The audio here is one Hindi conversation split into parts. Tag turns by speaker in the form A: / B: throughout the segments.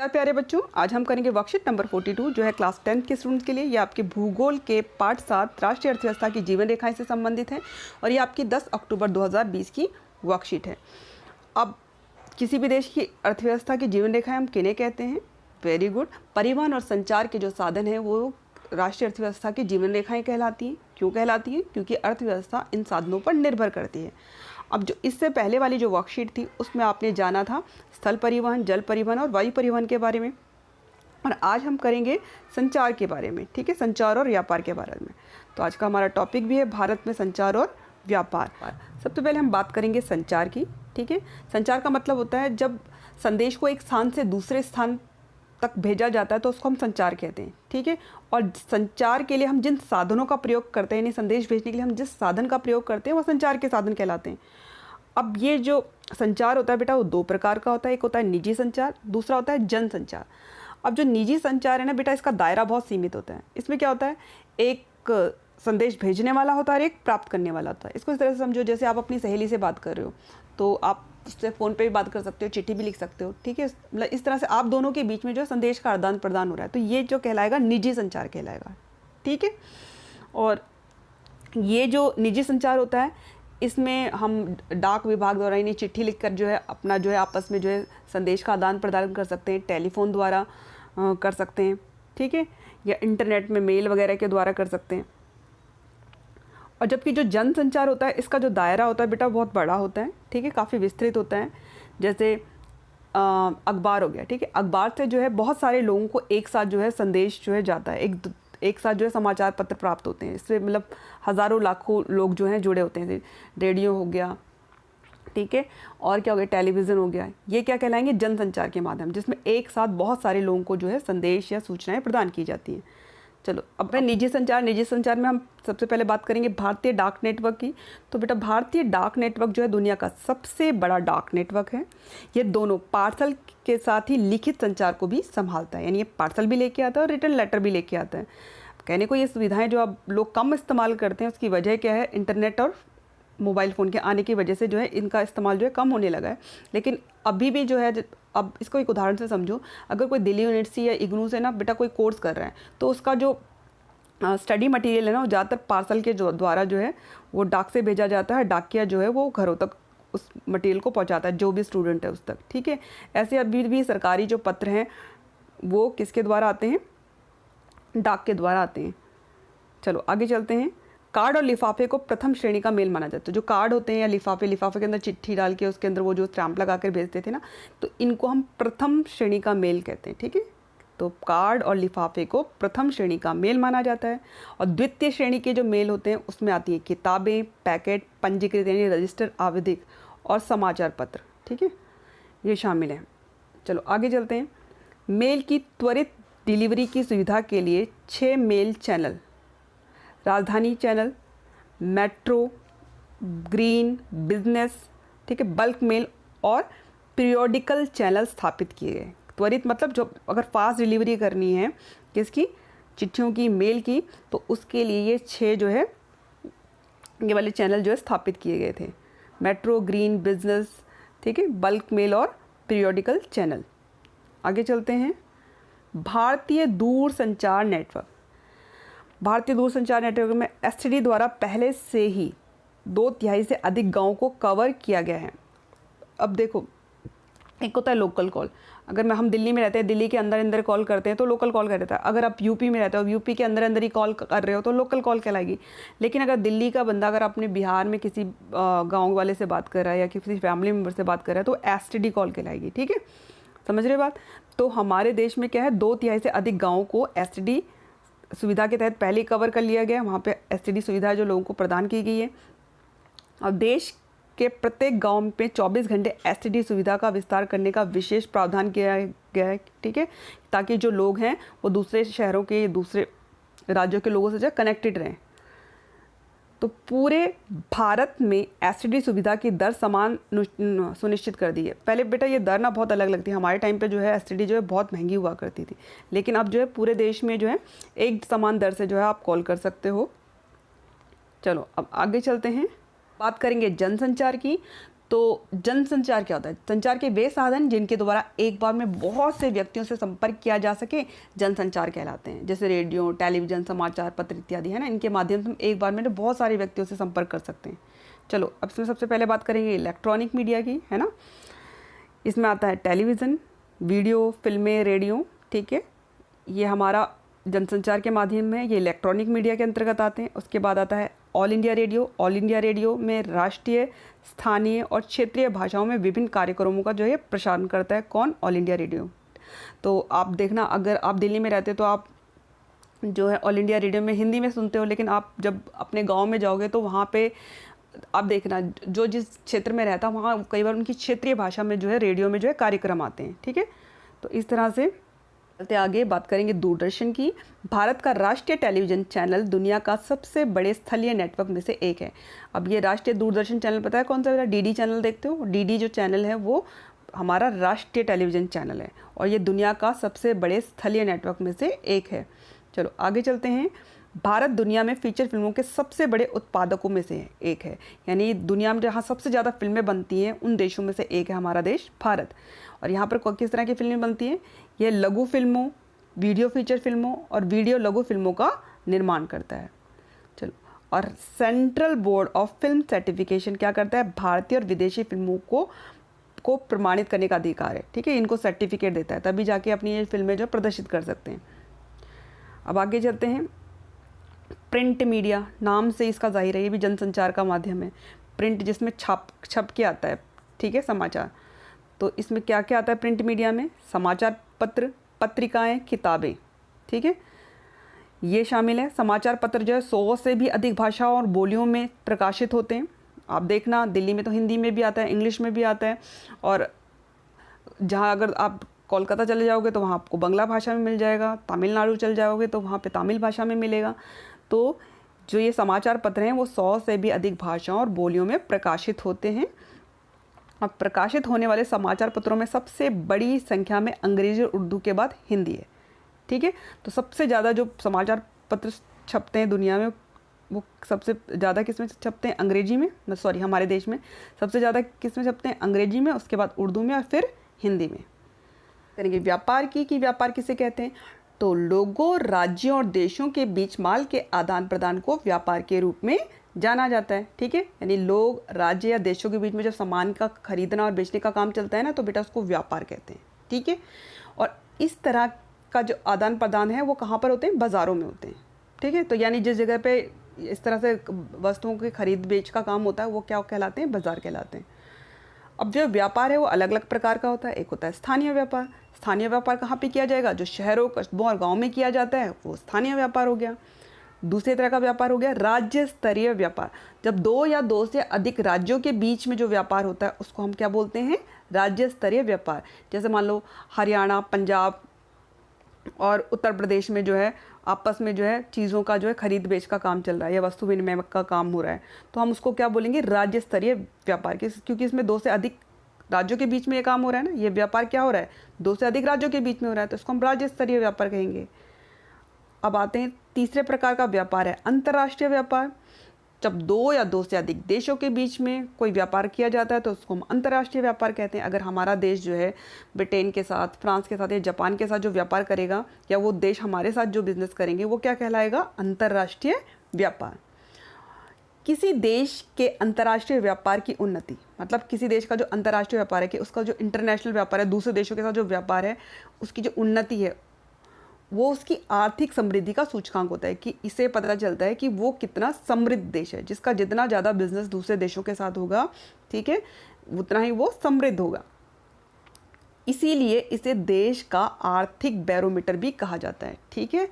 A: प्यारे बच्चों, आज हम करेंगे वर्कशीट नंबर 42 जो है क्लास 10 के स्टूडेंट्स के लिए। ये आपके भूगोल के पार्ट 7 राष्ट्रीय अर्थव्यवस्था की जीवन रेखाएं से संबंधित है और ये आपकी 10 अक्टूबर 2020 की वर्कशीट है। अब किसी भी देश की अर्थव्यवस्था की जीवन रेखाएं हम किन्हें कहते हैं? वेरी गुड, परिवहन और संचार के जो साधन हैं वो राष्ट्रीय अर्थव्यवस्था की जीवन रेखाएं कहलाती हैं। क्यों कहलाती हैं? क्योंकि अर्थव्यवस्था इन साधनों पर निर्भर करती है। अब जो इससे पहले वाली जो वर्कशीट थी उसमें आपने जाना था स्थल परिवहन, जल परिवहन और वायु परिवहन के बारे में, और आज हम करेंगे संचार के बारे में। ठीक है, संचार और व्यापार के बारे में। तो आज का हमारा टॉपिक भी है भारत में संचार और व्यापार। सबसे पहले हम बात करेंगे संचार की। ठीक है, संचार का मतलब होता है जब संदेश को एक स्थान से दूसरे स्थान तक भेजा जाता है तो उसको हम संचार कहते हैं। ठीक है, और संचार के लिए हम जिन साधनों का प्रयोग करते हैं, यानी संदेश भेजने के लिए हम जिस साधन का प्रयोग करते हैं वो संचार के साधन कहलाते हैं। अब ये जो संचार होता है बेटा वो दो प्रकार का होता है। एक होता है निजी संचार, दूसरा होता है जन संचार। अब जो निजी संचार है ना बेटा, इसका दायरा बहुत सीमित होता है। इसमें क्या होता है, एक संदेश भेजने वाला होता है और एक प्राप्त करने वाला होता है। इसको इस तरह से समझो, जैसे आप अपनी सहेली से बात कर रहे हो तो आप उससे फ़ोन पे भी बात कर सकते हो, चिट्ठी भी लिख सकते हो। ठीक है, मतलब इस तरह से आप दोनों के बीच में जो संदेश का आदान प्रदान हो रहा है, तो ये जो कहलाएगा निजी संचार कहलाएगा। ठीक है, और ये जो निजी संचार होता है इसमें हम डाक विभाग द्वारा यानी चिट्ठी लिखकर जो है अपना जो है आपस में जो है संदेश का आदान प्रदान कर सकते हैं, टेलीफोन द्वारा कर सकते हैं। ठीक है, या इंटरनेट में मेल वगैरह के द्वारा कर सकते हैं। और जबकि जो जन संचार होता है इसका जो दायरा होता है बेटा बहुत बड़ा होता है। ठीक है, काफ़ी विस्तृत होता है। जैसे अखबार हो गया। ठीक है, अखबार से जो है बहुत सारे लोगों को एक साथ जो है संदेश जो है जाता है, एक साथ जो है समाचार पत्र प्राप्त होते हैं। इससे मतलब हज़ारों लाखों लोग जो हैं जुड़े होते हैं। रेडियो हो गया, ठीक है, और क्या हो गया, टेलीविज़न हो गया। ये क्या कहलाएंगे? जनसंचार के माध्यम, जिसमें एक साथ बहुत सारे लोगों को जो है संदेश या सूचनाएं प्रदान की जाती हैं। चलो अब मैं निजी संचार में हम सबसे पहले बात करेंगे भारतीय डाक नेटवर्क की। तो बेटा भारतीय डाक नेटवर्क जो है दुनिया का सबसे बड़ा डाक नेटवर्क है। ये दोनों पार्सल के साथ ही लिखित संचार को भी संभालता है, यानी ये पार्सल भी लेके आता है और रिटर्न लेटर भी लेके आता है। कहने को ये सुविधाएं जो अब लोग कम इस्तेमाल करते हैं उसकी वजह क्या है? इंटरनेट और मोबाइल फ़ोन के आने की वजह से जो है इनका इस्तेमाल जो है कम होने लगा है। लेकिन अभी भी जो है, अब इसको एक उदाहरण से समझो, अगर कोई दिल्ली यूनिवर्सिटी या इग्नू से ना बेटा कोई कोर्स कर रहा है तो उसका जो स्टडी मटेरियल है ना वो ज़्यादातर पार्सल के द्वारा जो है वो डाक से भेजा जाता है। डाकिया जो है वो घरों तक उस मटेरियल को पहुंचाता है, जो भी स्टूडेंट है उस तक। ठीक है, ऐसे अभी भी सरकारी जो पत्र हैं वो किसके द्वारा आते हैं? डाक के द्वारा आते हैं। चलो आगे चलते हैं। कार्ड और लिफाफे को प्रथम श्रेणी का मेल माना जाता है। जो कार्ड होते हैं या लिफाफे के अंदर चिट्ठी डाल के उसके अंदर वो जो स्टैंप लगा कर भेजते थे ना, तो इनको हम प्रथम श्रेणी का मेल कहते हैं। ठीक है, तो कार्ड और लिफाफे को प्रथम श्रेणी का मेल माना जाता है। और द्वितीय श्रेणी के जो मेल होते हैं उसमें आती हैं किताबें, पैकेट, पंजीकृत यानी रजिस्टर, आवधिक और समाचार पत्र। ठीक है, ये शामिल हैं। चलो आगे चलते हैं। मेल की त्वरित डिलीवरी की सुविधा के लिए 6 मेल चैनल, राजधानी चैनल, मेट्रो, ग्रीन, बिजनेस, ठीक है, बल्क मेल और पीरियोडिकल चैनल स्थापित किए गए। त्वरित मतलब जो अगर फास्ट डिलीवरी करनी है किसकी? चिट्ठियों की, मेल की, तो उसके लिए ये 6 जो है ये वाले चैनल जो है स्थापित किए गए थे। मेट्रो, ग्रीन, बिजनेस, ठीक है, बल्क मेल और पीरियोडिकल चैनल। आगे चलते हैं। भारतीय दूरसंचार नेटवर्क। भारतीय दूरसंचार नेटवर्क में एसटीडी द्वारा पहले से ही 2/3 से अधिक गाँव को कवर किया गया है। अब देखो, एक होता है लोकल कॉल। अगर हम दिल्ली में रहते हैं, दिल्ली के अंदर कॉल करते हैं तो लोकल कॉल कहता है। अगर आप यूपी में रहते हो, यूपी के अंदर ही कॉल कर रहे हो तो लोकल कॉल कहलाएगी। लेकिन अगर दिल्ली का बंदा अगर अपने बिहार में किसी गांव वाले से बात कर रहा है या किसी फैमिली मेम्बर से बात कर रहा है तो एसटीडी कॉल कहलाएगी। ठीक है, समझ रहे बात? तो हमारे देश में क्या है, 2/3 से अधिक गाँव को एसटीडी सुविधा के तहत पहले कवर कर लिया गया। वहाँ पर एसटीडी सुविधा जो लोगों को प्रदान की गई है। अब देश के प्रत्येक गांव में 24 घंटे एसटीडी सुविधा का विस्तार करने का विशेष प्रावधान किया गया है। ठीक है, ताकि जो लोग हैं वो दूसरे शहरों के, दूसरे राज्यों के लोगों से जो कनेक्टेड रहें। तो पूरे भारत में एसटीडी सुविधा की दर समान सुनिश्चित कर दी है। पहले बेटा ये दर ना बहुत अलग लगती है। हमारे टाइम पे जो है एसटीडी जो है बहुत महंगी हुआ करती थी, लेकिन अब जो है पूरे देश में जो है एक समान दर से जो है आप कॉल कर सकते हो। चलो अब आगे चलते हैं, बात करेंगे जनसंचार की। तो जनसंचार क्या होता है? संचार के वे साधन जिनके द्वारा एक बार में बहुत से व्यक्तियों से संपर्क किया जा सके जनसंचार कहलाते हैं। जैसे रेडियो, टेलीविज़न, समाचार पत्र इत्यादि, है ना, इनके माध्यम से हम एक बार में बहुत सारे व्यक्तियों से संपर्क कर सकते हैं। चलो अब इसमें सबसे पहले बात करेंगे इलेक्ट्रॉनिक मीडिया की, है ना। इसमें आता है टेलीविज़न, वीडियो, फिल्में, रेडियो, ठीक है, ये हमारा जनसंचार के माध्यम में, ये इलेक्ट्रॉनिक मीडिया के अंतर्गत आते हैं। उसके बाद आता है all India radio. All India radio में राष्ट्रीय, स्थानीय और क्षेत्रीय भाषाओं में विभिन्न कार्यक्रमों का जो है प्रसारण करता है। कौन? All India radio. तो आप देखना, अगर आप दिल्ली में रहते हो तो आप जो है ऑल इंडिया रेडियो में हिंदी में सुनते हो, लेकिन आप जब अपने गांव में जाओगे तो वहाँ पे आप देखना, जो जिस क्षेत्र में रहता है वहाँ कई बार उनकी क्षेत्रीय भाषा में जो है रेडियो में जो है कार्यक्रम आते हैं, ठीक है। तो इस तरह से चलते आगे बात करेंगे दूरदर्शन की। भारत का राष्ट्रीय टेलीविज़न चैनल दुनिया का सबसे बड़े स्थलीय नेटवर्क में से एक है। अब ये राष्ट्रीय दूरदर्शन चैनल पता है कौन सा? डीडी चैनल देखते हो? डीडी जो चैनल है वो हमारा राष्ट्रीय टेलीविज़न चैनल है और ये दुनिया का सबसे बड़े स्थलीय नेटवर्क में से एक है। चलो आगे चलते हैं। भारत दुनिया में फीचर फिल्मों के सबसे बड़े उत्पादकों में से एक है, यानी दुनिया में जहाँ सबसे ज़्यादा फिल्में बनती हैं उन देशों में से एक है हमारा देश भारत। और यहाँ पर किस तरह की फिल्में बनती हैं? ये लघु फिल्मों, वीडियो फीचर फिल्मों और वीडियो लघु फिल्मों का निर्माण करता है। चलो, और central board of film certification क्या करता है? भारतीय और विदेशी फिल्मों को प्रमाणित करने का अधिकार है, ठीक है, इनको सर्टिफिकेट देता है, तभी जाके अपनी ये फिल्में जो प्रदर्शित कर सकते हैं। अब आगे चलते हैं। प्रिंट मीडिया, नाम से इसका जाहिर है ये भी जनसंचार का माध्यम है। प्रिंट जिसमें छप के आता है, ठीक है, समाचार। तो इसमें क्या क्या आता है प्रिंट मीडिया में? समाचार पत्र, पत्रिकाएं, किताबें, ठीक है, ये शामिल है। समाचार पत्र जो है 100 से भी अधिक भाषाओं और बोलियों में प्रकाशित होते हैं। आप देखना, दिल्ली में तो हिंदी में भी आता है, इंग्लिश में भी आता है, और जहाँ अगर आप कोलकाता चले जाओगे तो वहाँ आपको बांग्ला भाषा में मिल जाएगा, तमिलनाडु चले जाओगे तो वहाँ पे तमिल भाषा में मिलेगा। तो जो ये समाचार पत्र हैं वो 100 से भी अधिक भाषाओं और बोलियों में प्रकाशित होते हैं। अब प्रकाशित होने वाले समाचार पत्रों में सबसे बड़ी संख्या में अंग्रेजी और उर्दू के बाद हिंदी है, ठीक है। तो सबसे ज़्यादा जो समाचार पत्र छपते हैं दुनिया में वो सबसे ज़्यादा किस में छपते हैं? अंग्रेजी में, सॉरी हमारे देश में सबसे ज़्यादा किस में छपते हैं? अंग्रेजी में, उसके बाद उर्दू में और फिर हिंदी में। करेंगे व्यापार की, कि व्यापार किसे कहते हैं? तो लोगों, राज्यों और देशों के बीच माल के आदान प्रदान को व्यापार के रूप में जाना जाता है, ठीक है। यानी लोग, राज्य या देशों के बीच में जब सामान का खरीदना और बेचने का काम चलता है ना, तो बेटा उसको व्यापार कहते हैं, ठीक है। और इस तरह का जो आदान प्रदान है वो कहाँ पर होते हैं? बाज़ारों में होते हैं, ठीक है। तो यानी जिस जगह पे इस तरह से वस्तुओं के खरीद बेच का काम होता है वो क्या कहलाते हैं? बाज़ार कहलाते हैं। अब जो व्यापार है वो अलग अलग प्रकार का होता है। एक होता है स्थानीय व्यापार। स्थानीय व्यापार कहाँ पे किया जाएगा? जो शहरों, कस्बों और गाँव में किया जाता है वो स्थानीय व्यापार हो गया। दूसरे तरह का व्यापार हो गया राज्य स्तरीय व्यापार। जब 2 या 2 से अधिक राज्यों के बीच में जो व्यापार होता है उसको हम क्या बोलते हैं? राज्य स्तरीय व्यापार। जैसे मान लो हरियाणा, पंजाब और उत्तर प्रदेश में जो है आपस में जो है चीज़ों का जो है खरीद बेच का काम चल रहा है या वस्तु विनिमय का काम हो रहा है, तो हम उसको क्या बोलेंगे? राज्य स्तरीय व्यापार। क्योंकि इसमें 2 से अधिक राज्यों के बीच में ये काम हो रहा है ना, ये व्यापार क्या हो रहा है? 2 से अधिक राज्यों के बीच में हो रहा है, तो इसको हम राज्य स्तरीय व्यापार कहेंगे। अब आते हैं तीसरे प्रकार का व्यापार है अंतर्राष्ट्रीय व्यापार। जब 2 या 2 से अधिक देशों के बीच में कोई व्यापार किया जाता है तो उसको हम अंतर्राष्ट्रीय व्यापार कहते हैं। अगर हमारा देश जो है ब्रिटेन के साथ, फ्रांस के साथ या जापान के साथ जो व्यापार करेगा, या वो देश हमारे साथ जो बिजनेस करेंगे, वो क्या कहलाएगा? अंतर्राष्ट्रीय व्यापार। किसी देश के अंतर्राष्ट्रीय व्यापार की उन्नति, मतलब किसी देश का जो अंतर्राष्ट्रीय व्यापार है, कि उसका जो इंटरनेशनल व्यापार है, दूसरे देशों के साथ जो व्यापार है, उसकी जो उन्नति है वो उसकी आर्थिक समृद्धि का सूचकांक होता है। कि इससे पता चलता है कि वो कितना समृद्ध देश है। जिसका जितना ज़्यादा बिजनेस दूसरे देशों के साथ होगा, ठीक है, उतना ही वो समृद्ध होगा। इसीलिए इसे देश का आर्थिक बैरोमीटर भी कहा जाता है, ठीक है।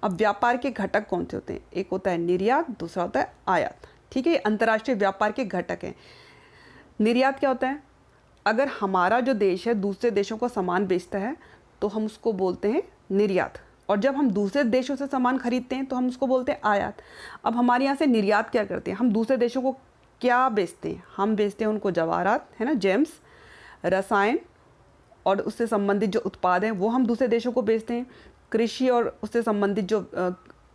A: अब व्यापार के घटक कौन से होते हैं? एक होता है निर्यात, दूसरा होता है आयात, ठीक है। अंतर्राष्ट्रीय व्यापार के घटक हैं। निर्यात क्या होता है? अगर हमारा जो देश है दूसरे देशों को सामान बेचता है तो हम उसको बोलते हैं निर्यात, और जब हम दूसरे देशों से सामान खरीदते हैं तो हम उसको बोलते हैं आयात। अब हमारे यहाँ से निर्यात क्या करते हैं? हम दूसरे देशों को क्या बेचते हैं? हम बेचते हैं उनको जवाहरात, है ना, जेम्स, रसायन और उससे संबंधित जो उत्पाद हैं वो हम दूसरे देशों को बेचते हैं। कृषि और उससे संबंधित जो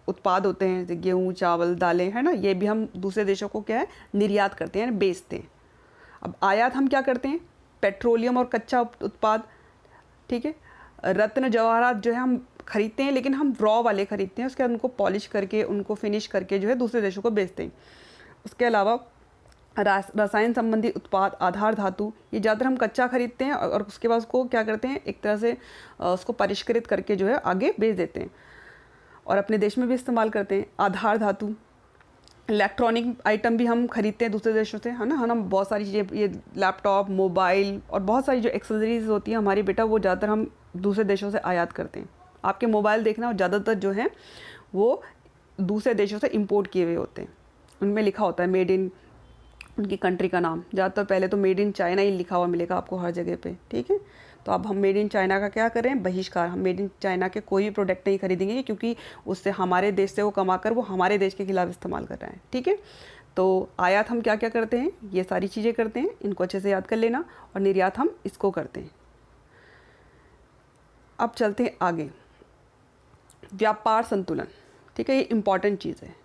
A: उत्पाद होते हैं जैसे गेहूँ, चावल, दालें, है ना, ये भी हम दूसरे देशों को क्या है? निर्यात करते हैं, बेचते हैं। अब आयात हम क्या करते हैं, पेट्रोलियम और कच्चा उत्पाद, ठीक है। रत्न जवाहरात जो है हम खरीदते हैं, लेकिन हम रॉ वाले खरीदते हैं, उसके बाद उनको पॉलिश करके, उनको फिनिश करके जो है दूसरे देशों को बेचते हैं। उसके अलावा रसायन संबंधी उत्पाद, आधार धातु, ये ज़्यादातर हम कच्चा खरीदते हैं और उसके बाद उसको क्या करते हैं, एक तरह से उसको परिष्कृत करके जो है आगे बेच देते हैं और अपने देश में भी इस्तेमाल करते हैं। आधार धातु, इलेक्ट्रॉनिक आइटम भी हम खरीदते हैं दूसरे देशों से, है ना। हम बहुत सारी चीज़ें, ये लैपटॉप, मोबाइल और बहुत सारी जो एक्सेसरीज होती हैं हमारी बेटा, वो ज़्यादातर हम दूसरे देशों से आयात करते हैं। आपके मोबाइल देखना, और ज़्यादातर जो है वो दूसरे देशों से इंपोर्ट किए हुए होते हैं, उनमें लिखा होता है मेड इन उनकी कंट्री का नाम। ज़्यादातर पहले तो मेड इन चाइना ही लिखा हुआ मिलेगा आपको हर जगह पे, ठीक है। तो अब हम मेड इन चाइना का क्या करें, बहिष्कार। हम मेड इन चाइना के कोई भी प्रोडक्ट नहीं खरीदेंगे, क्योंकि उससे हमारे देश से वो कमाकर वो हमारे देश के खिलाफ इस्तेमाल कर रहे हैं, ठीक है। तो आयात हम क्या क्या करते हैं, ये सारी चीज़ें करते हैं, इनको अच्छे से याद कर लेना। और निर्यात हम इसको करते हैं। अब चलते हैं आगे, व्यापार संतुलन, ठीक है, ये इम्पॉर्टेंट चीज़ है।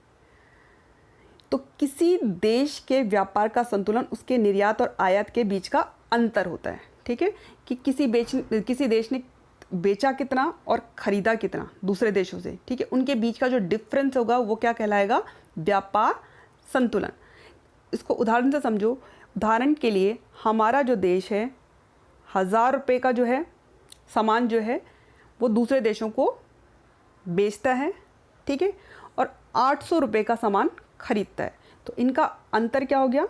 A: तो किसी देश के व्यापार का संतुलन उसके निर्यात और आयात के बीच का अंतर होता है, ठीक है। कि किसी देश ने बेचा कितना और ख़रीदा कितना दूसरे देशों से, ठीक है, उनके बीच का जो डिफरेंस होगा वो क्या कहलाएगा, व्यापार संतुलन। इसको उदाहरण से समझो। उदाहरण के लिए हमारा जो देश है, 1000 रुपये का जो है सामान जो है वो दूसरे देशों को बेचता है, ठीक है, और 800 रुपये का सामान खरीदता है। तो इनका अंतर क्या हो गया,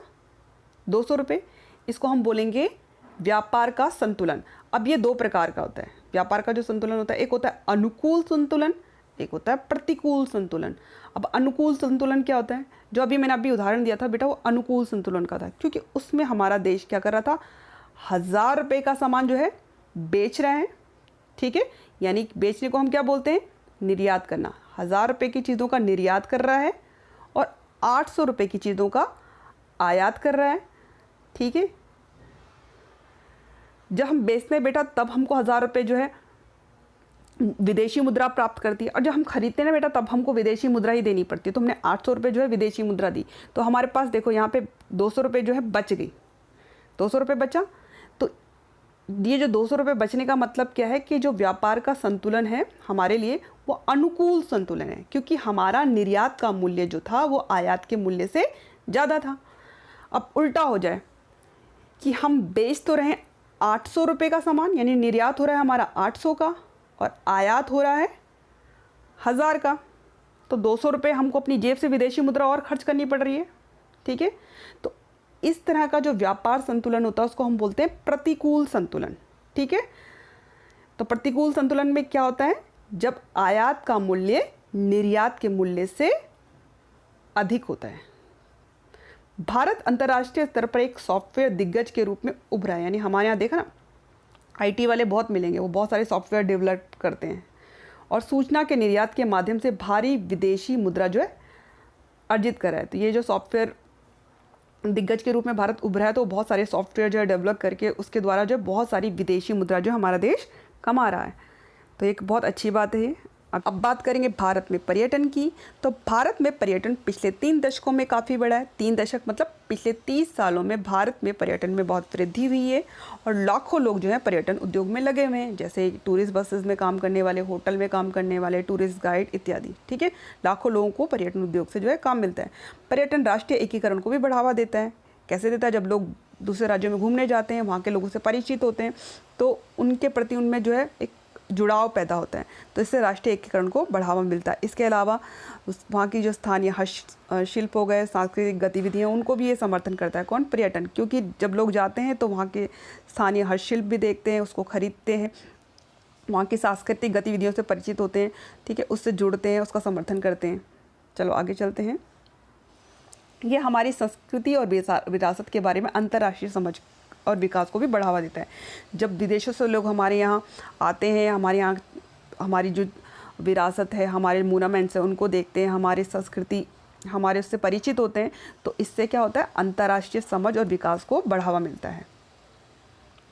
A: 200 रुपये। इसको हम बोलेंगे व्यापार का संतुलन। अब ये दो प्रकार का होता है व्यापार का जो संतुलन होता है, एक होता है अनुकूल संतुलन, एक होता है प्रतिकूल संतुलन। अब अनुकूल संतुलन क्या होता है, जो अभी मैंने अभी उदाहरण दिया था बेटा, वो अनुकूल संतुलन का था, क्योंकि उसमें हमारा देश क्या कर रहा था, 1000 रुपये का सामान जो है बेच रहे हैं, ठीक है। यानी बेचने को हम क्या बोलते हैं, निर्यात करना। 1000 रुपये की चीज़ों का निर्यात कर रहा है और 800 रुपये की चीज़ों का आयात कर रहा है, ठीक है। जब हम बेचते हैं बेटा, तब हमको 1000 रुपये जो है विदेशी मुद्रा प्राप्त करती है, और जब हम खरीदते हैं ना बेटा, तब हमको विदेशी मुद्रा ही देनी पड़ती है। तो हमने 800 रुपये जो है विदेशी मुद्रा दी, तो हमारे पास देखो यहाँ पे 200 रुपये जो है बच गई, 200 रुपये बचा। तो ये जो 200 रुपये बचने का मतलब क्या है, कि जो व्यापार का संतुलन है हमारे लिए वो अनुकूल संतुलन है, क्योंकि हमारा निर्यात का मूल्य जो था वो आयात के मूल्य से ज़्यादा था। अब उल्टा हो जाए कि हम बेच तो रहे 800 रुपये का सामान, यानी निर्यात हो रहा है हमारा 800 का और आयात हो रहा है 1000 का, तो 200 रुपये हमको अपनी जेब से विदेशी मुद्रा और खर्च करनी पड़ रही है, ठीक है। तो इस तरह का जो व्यापार संतुलन होता है उसको हम बोलते हैं प्रतिकूल संतुलन, ठीक है। तो प्रतिकूल संतुलन में क्या होता है, जब आयात का मूल्य निर्यात के मूल्य से अधिक होता है। भारत अंतर्राष्ट्रीय स्तर पर एक सॉफ्टवेयर दिग्गज के रूप में उभरा है। यानी हमारे यहाँ देखा ना, आईटी वाले बहुत मिलेंगे, वो बहुत सारे सॉफ्टवेयर डेवलप करते हैं और सूचना के निर्यात के माध्यम से भारी विदेशी मुद्रा जो है अर्जित कर रहा है। तो ये जो सॉफ्टवेयर दिग्गज के रूप में भारत उभरा है, तो बहुत सारे सॉफ्टवेयर जो है डेवलप करके उसके द्वारा जो बहुत सारी विदेशी मुद्रा जो हमारा देश कमा रहा है। तो एक बहुत अच्छी बात है। अब बात करेंगे भारत में पर्यटन की। तो भारत में पर्यटन पिछले 3 दशकों में काफ़ी बढ़ा है। 3 दशक मतलब पिछले 30 सालों में भारत में पर्यटन में बहुत वृद्धि हुई है और लाखों लोग जो हैं पर्यटन उद्योग में लगे हुए हैं, जैसे टूरिस्ट बसेस में काम करने वाले, होटल में काम करने वाले, टूरिस्ट गाइड इत्यादि, ठीक है। लाखों लोगों को पर्यटन उद्योग से जो है काम मिलता है। पर्यटन राष्ट्रीय एकीकरण को भी बढ़ावा देता है। कैसे देता है, जब लोग दूसरे राज्यों में घूमने जाते हैं, वहाँ के लोगों से परिचित होते हैं, तो उनके प्रति उनमें जो है एक जुड़ाव पैदा होता है, तो इससे राष्ट्रीय एकीकरण को बढ़ावा मिलता है। इसके अलावा वहाँ की जो स्थानीय हस्तशिल्प हो गए, सांस्कृतिक गतिविधियाँ, उनको भी ये समर्थन करता है। कौन, पर्यटन। क्योंकि जब लोग जाते हैं तो वहाँ के स्थानीय हस्तशिल्प भी देखते हैं, उसको खरीदते हैं, वहाँ की सांस्कृतिक गतिविधियों से परिचित होते हैं, ठीक है, उससे जुड़ते हैं, उसका समर्थन करते हैं। चलो आगे चलते हैं। ये हमारी संस्कृति और विरासत के बारे में अंतर्राष्ट्रीय समझ और विकास को भी बढ़ावा देता है। जब विदेशों से लोग हमारे यहाँ आते हैं, हमारे यहाँ हमारी जो विरासत है, हमारे मोनूमेंट्स हैं, उनको देखते हैं, हमारी संस्कृति, हमारे उससे परिचित होते हैं, तो इससे क्या होता है, अंतर्राष्ट्रीय समझ और विकास को बढ़ावा मिलता है।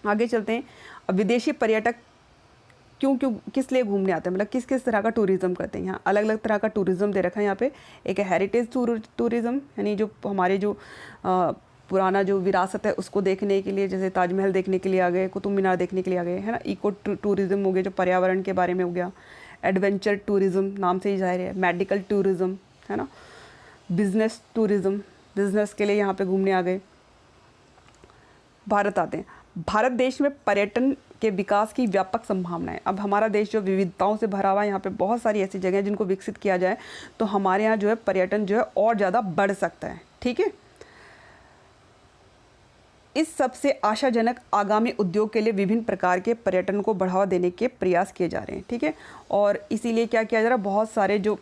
A: आगे चलते हैं। अब विदेशी पर्यटक क्यों किस लिए घूमने आते हैं, मतलब किस किस तरह का टूरिज़्म करते हैं। यहाँ अलग अलग तरह का टूरिज़्म दे रखा है यहाँ पे। एक है हेरिटेज टूरिज़्म, यानी जो हमारे जो पुराना जो विरासत है उसको देखने के लिए, जैसे ताजमहल देखने के लिए आ गए, कुतुब मीनार देखने के लिए आ गए, है ना। इको टूरिज़्म हो गया, जो पर्यावरण के बारे में हो गया। एडवेंचर टूरिज़्म, नाम से ही जाहिर है। मेडिकल टूरिज़्म, है ना। बिजनेस टूरिज़्म, बिजनेस के लिए यहाँ पे घूमने आ गए। भारत आते हैं। भारत देश में पर्यटन के विकास की व्यापक संभावनाएं। अब हमारा देश जो विविधताओं से भरा हुआ है, यहाँ पे बहुत सारी ऐसी जगह हैं जिनको विकसित किया जाए तो हमारे यहाँ जो है पर्यटन जो है और ज़्यादा बढ़ सकता है। ठीक है। इस सबसे आशाजनक आगामी उद्योग के लिए विभिन्न प्रकार के पर्यटन को बढ़ावा देने के प्रयास किए जा रहे हैं। ठीक है। और इसीलिए क्या किया जा रहा है, बहुत सारे जो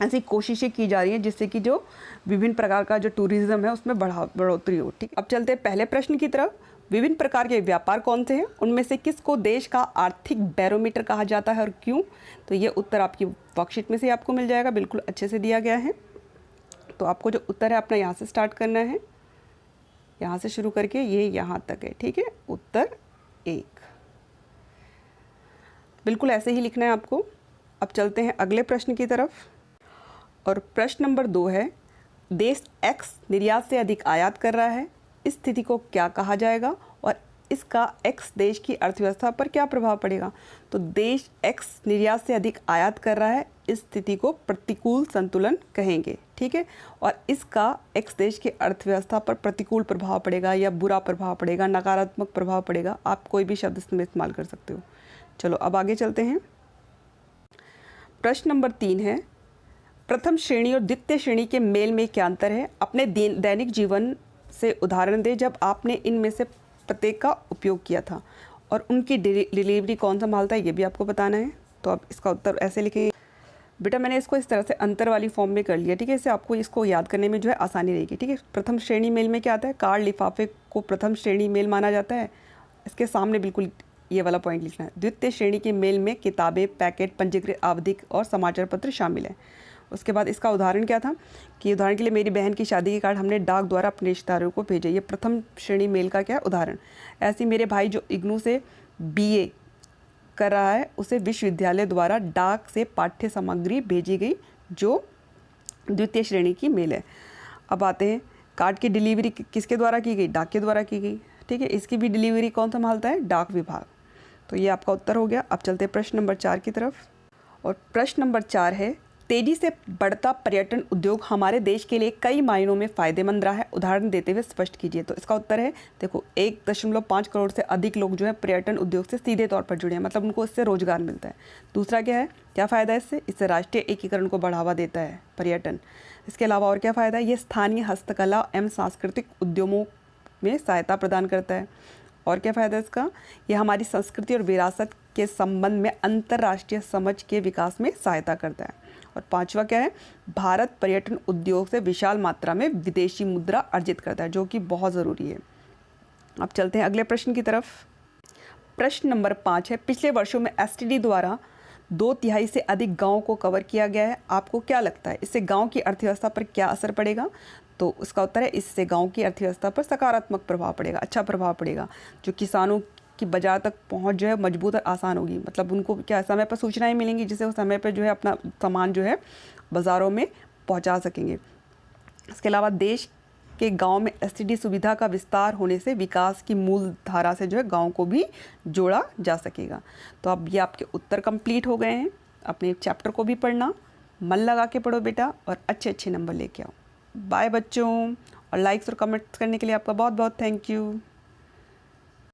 A: ऐसी कोशिशें की जा रही हैं जिससे कि जो विभिन्न प्रकार का जो टूरिज्म है उसमें बढ़ोतरी हो। ठीक। अब चलते हैं पहले प्रश्न की तरफ। विभिन्न प्रकार के व्यापार कौन से हैं, उनमें से किसको देश का आर्थिक बैरोमीटर कहा जाता है और क्यों? तो ये उत्तर आपकी वर्कशीट में से आपको मिल जाएगा, बिल्कुल अच्छे से दिया गया है। तो आपको जो उत्तर है अपना यहाँ से स्टार्ट करना है, यहाँ से शुरू करके ये यहाँ तक है। ठीक है। उत्तर 1 बिल्कुल ऐसे ही लिखना है आपको। अब चलते हैं अगले प्रश्न की तरफ, और प्रश्न नंबर 2 है, देश X निर्यात से अधिक आयात कर रहा है, इस स्थिति को क्या कहा जाएगा और इसका X देश की अर्थव्यवस्था पर क्या प्रभाव पड़ेगा? तो देश X निर्यात से अधिक आयात कर रहा है, इस स्थिति को प्रतिकूल संतुलन कहेंगे। ठीक है। और इसका X देश की अर्थव्यवस्था पर प्रतिकूल प्रभाव पड़ेगा या बुरा प्रभाव पड़ेगा, नकारात्मक प्रभाव पड़ेगा, आप कोई भी शब्द इसमें इस्तेमाल कर सकते हो। चलो अब आगे चलते हैं। प्रश्न नंबर 3 है, प्रथम श्रेणी और द्वितीय श्रेणी के मेल में क्या अंतर है? अपने दैनिक जीवन से उदाहरण दें जब आपने इनमें से प्रत्येक का उपयोग किया था, और उनकी डिलीवरी कौन संभालता है ये भी आपको बताना है। तो आप इसका उत्तर ऐसे लिखेंगे। बेटा मैंने इसको इस तरह से अंतर वाली फॉर्म में कर लिया। ठीक है। इससे आपको इसको याद करने में जो है आसानी रहेगी। ठीक है। प्रथम श्रेणी मेल में क्या आता है, कार्ड लिफाफे को प्रथम श्रेणी मेल माना जाता है, इसके सामने बिल्कुल ये वाला पॉइंट लिखना है। द्वितीय श्रेणी के मेल में किताबें, पैकेट, पंजीकृत आवधिक और समाचार पत्र शामिल हैं। उसके बाद इसका उदाहरण क्या था कि उदाहरण के लिए मेरी बहन की शादी के कार्ड हमने डाक द्वारा अपने रिश्तेदारों को भेजे, ये प्रथम श्रेणी मेल का क्या उदाहरण। ऐसे मेरे भाई जो इग्नू से BA कर रहा है, उसे विश्वविद्यालय द्वारा डाक से पाठ्य सामग्री भेजी गई, जो द्वितीय श्रेणी की मेल है। अब आते हैं, कार्ड की डिलीवरी किसके द्वारा की गई? डाक के द्वारा की गई। ठीक है। इसकी भी डिलीवरी कौन संभालता है? डाक विभाग। तो ये आपका उत्तर हो गया। अब चलते हैं प्रश्न नंबर 4 की तरफ, और प्रश्न नंबर 4 है, तेजी से बढ़ता पर्यटन उद्योग हमारे देश के लिए कई मायनों में फ़ायदेमंद रहा है, उदाहरण देते हुए स्पष्ट कीजिए। तो इसका उत्तर है, देखो 1.5 करोड़ से अधिक लोग जो है पर्यटन उद्योग से सीधे तौर पर जुड़े हैं, मतलब उनको इससे रोजगार मिलता है। दूसरा क्या है, क्या फ़ायदा है इससे राष्ट्रीय एकीकरण को बढ़ावा देता है पर्यटन। इसके अलावा और क्या फ़ायदा है, ये स्थानीय हस्तकला एवं सांस्कृतिक उद्यमों में सहायता प्रदान करता है। और क्या फ़ायदा है इसका, ये हमारी संस्कृति और विरासत के संबंध में अंतर्राष्ट्रीय समझ के विकास में सहायता करता है। और 5वां क्या है, भारत पर्यटन उद्योग से विशाल मात्रा में विदेशी मुद्रा अर्जित करता है, जो कि बहुत ज़रूरी है। अब चलते हैं अगले प्रश्न की तरफ। प्रश्न नंबर 5 है, पिछले वर्षों में STD द्वारा 2/3 से अधिक गाँव को कवर किया गया है, आपको क्या लगता है इससे गाँव की अर्थव्यवस्था पर क्या असर पड़ेगा? तो उसका उत्तर है, इससे गाँव की अर्थव्यवस्था पर सकारात्मक प्रभाव पड़ेगा, अच्छा प्रभाव पड़ेगा। जो किसानों कि बाज़ार तक पहुंच जो है मजबूत और आसान होगी, मतलब उनको क्या समय पर सूचनाएं मिलेंगी जिससे वो समय पर जो है अपना सामान जो है बाज़ारों में पहुंचा सकेंगे। इसके अलावा देश के गांव में STD सुविधा का विस्तार होने से विकास की मूल धारा से जो है गांव को भी जोड़ा जा सकेगा। तो अब ये आपके उत्तर कंप्लीट हो गए हैं। अपने चैप्टर को भी पढ़ना, मन लगा के पढ़ो बेटा, और अच्छे अच्छे नंबर लेके आओ। बाय बच्चों, और लाइक्स और कमेंट्स करने के लिए आपका बहुत बहुत थैंक यू।